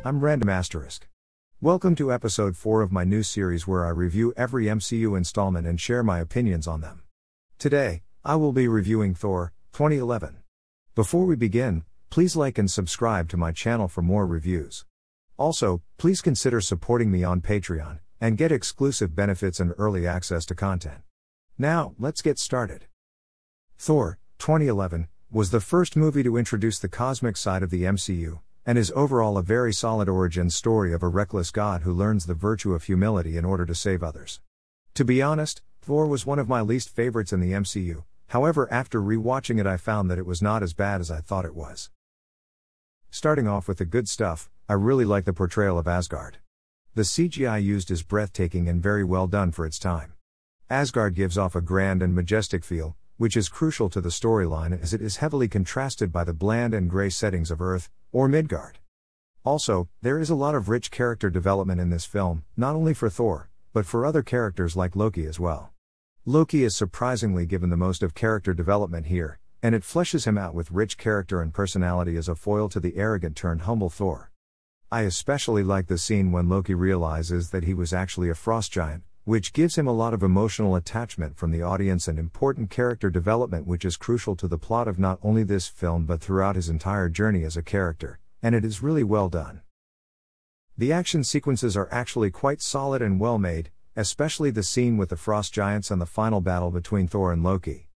I'm Random Asterisk. Welcome to episode 4 of my new series where I review every MCU installment and share my opinions on them. Today, I will be reviewing Thor, 2011. Before we begin, please like and subscribe to my channel for more reviews. Also, please consider supporting me on Patreon, and get exclusive benefits and early access to content. Now, let's get started. Thor, 2011, was the first movie to introduce the cosmic side of the MCU, and is overall a very solid origin story of a reckless god who learns the virtue of humility in order to save others. To be honest, Thor was one of my least favorites in the MCU, however after rewatching it I found that it was not as bad as I thought it was. Starting off with the good stuff, I really like the portrayal of Asgard. The CGI used is breathtaking and very well done for its time. Asgard gives off a grand and majestic feel, which is crucial to the storyline as it is heavily contrasted by the bland and grey settings of Earth, or Midgard. Also, there is a lot of rich character development in this film, not only for Thor, but for other characters like Loki as well. Loki is surprisingly given the most of character development here, and it fleshes him out with rich character and personality as a foil to the arrogant turned humble Thor. I especially like the scene when Loki realizes that he was actually a frost giant, which gives him a lot of emotional attachment from the audience and important character development which is crucial to the plot of not only this film but throughout his entire journey as a character, and it is really well done. The action sequences are actually quite solid and well made, especially the scene with the frost giants and the final battle between Thor and Loki.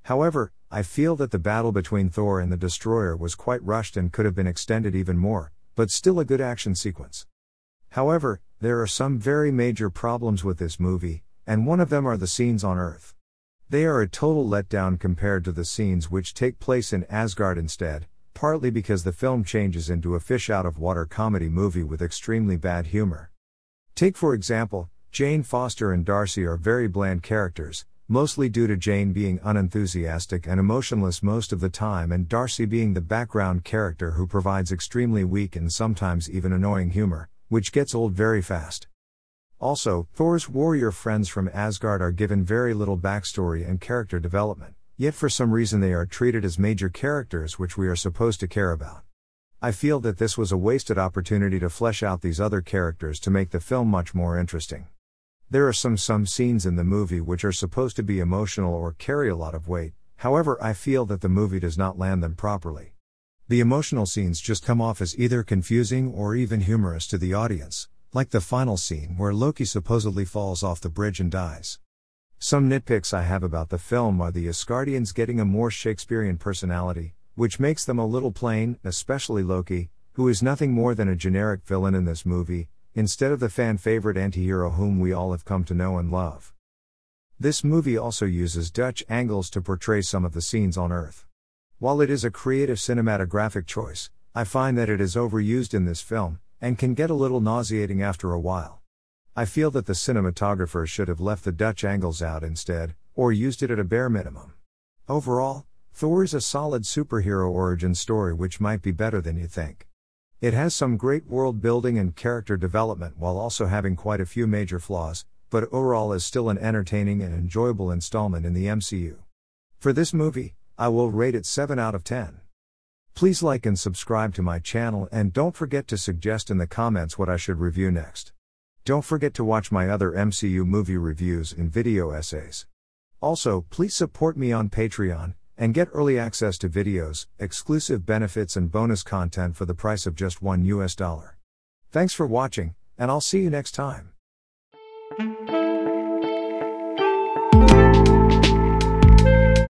However, I feel that the battle between Thor and the Destroyer was quite rushed and could have been extended even more, but still a good action sequence. However, there are some very major problems with this movie, and one of them are the scenes on Earth. They are a total letdown compared to the scenes which take place in Asgard instead, partly because the film changes into a fish-out-of-water comedy movie with extremely bad humor. Take for example, Jane Foster and Darcy are very bland characters, mostly due to Jane being unenthusiastic and emotionless most of the time and Darcy being the background character who provides extremely weak and sometimes even annoying humor, which gets old very fast. Also, Thor's warrior friends from Asgard are given very little backstory and character development, yet for some reason they are treated as major characters which we are supposed to care about. I feel that this was a wasted opportunity to flesh out these other characters to make the film much more interesting. There are some scenes in the movie which are supposed to be emotional or carry a lot of weight, however I feel that the movie does not land them properly. The emotional scenes just come off as either confusing or even humorous to the audience, like the final scene where Loki supposedly falls off the bridge and dies. Some nitpicks I have about the film are the Asgardians getting a more Shakespearean personality, which makes them a little plain, especially Loki, who is nothing more than a generic villain in this movie, instead of the fan-favorite anti-hero whom we all have come to know and love. This movie also uses Dutch angles to portray some of the scenes on Earth. While it is a creative cinematographic choice, I find that it is overused in this film, and can get a little nauseating after a while. I feel that the cinematographers should have left the Dutch angles out instead, or used it at a bare minimum. Overall, Thor is a solid superhero origin story which might be better than you think. It has some great world building and character development while also having quite a few major flaws, but overall is still an entertaining and enjoyable installment in the MCU. For this movie, I will rate it 7 out of 10. Please like and subscribe to my channel and don't forget to suggest in the comments what I should review next. Don't forget to watch my other MCU movie reviews and video essays. Also, please support me on Patreon, and get early access to videos, exclusive benefits and bonus content for the price of just $1. Thanks for watching, and I'll see you next time.